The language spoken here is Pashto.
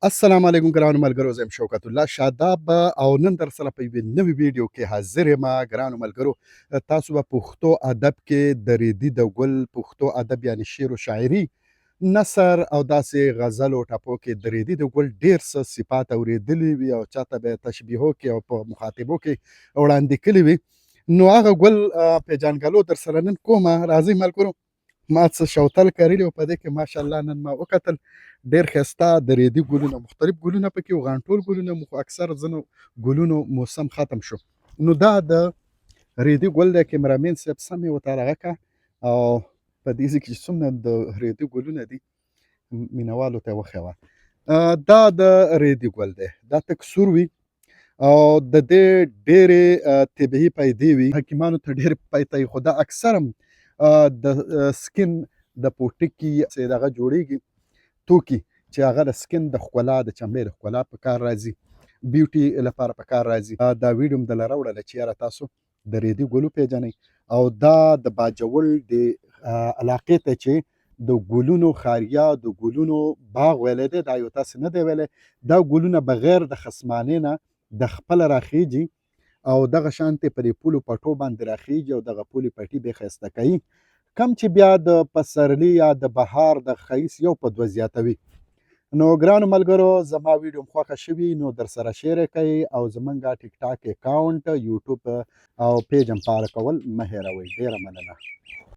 السلام علیکم ګرانو ملګرو، زه یم شوکت الله شاداب او نن در سره په یوې نوې ویډیو کې حاضر یم. ګرانو ملګرو، تاسو به پښتو ادب کې د ریدي د ګل پښتو ادب یعنی شعر و شاعري، نثر او داسې غزل او ټپو کې د ریدي د ګل ډېر څه صفات اورېدلي وي او چاته به یې تشبیهو کې او په مخاطبو کې وړاندې کړي وي. نو هغه ګل پېژانګلو در سره نن کومه. راځئ ملګرو، ما څه شوتل کرلي او په دې کې ماشاءالله نن ما وکتل ډېر ښایسته د ریدي ګلونه، مختلف ګلونه پکې و، غانټول ګلونه مو، خو اکثر ځینو ګلونو موسم ختم شو. نو دا د ریدي ګل دی. کیمرامین صاحب سم یې ورته هغه کړه او په دې ځای کې چې څومره د ریدي ګلونه دي مینوالو ته یې وښیوه. دا د ریدي ګل دی، دا تک سور وي او د دې ډېرې طبیعي فایدې وي. حکیمانو ته ډېرې فایدې، خو دا اکثر هم د سکین د پوټکي چې دغه جوړیږي توکي چې هغه د سکین د ښکلا، د چمړې د ښکلا په کار راځي، بیوټي لپاره په کار راځي. دا ویډیو م دله راوړله چې یاره تاسو د ریدي ګل وپېژنئ او دا د باجوړ د علاقې ته چې د ګلونو خاریه، د ګلونو باغ ویلی دی، دا یو تاسې نه دی ویلی. دا ګلونه بغیر د خصمانې نه د خپله راخیږي او دغه شانتې په دې پولو پټو باندې راخیږي او دغه پولې پټي بیا ښایسته کوي، کم چې بیا د پسرلي یا د بهار د ښایست یو په دوه زیاتوي. نو ګرانو ملګرو، زما ویډیو م خوښه شوي نو در سره شیر یې کوئ او زمونږ ټیک ټاک اکاونټ، یوټیوب او پیج هم فالو کول مه هېروئ. ډېره مننه.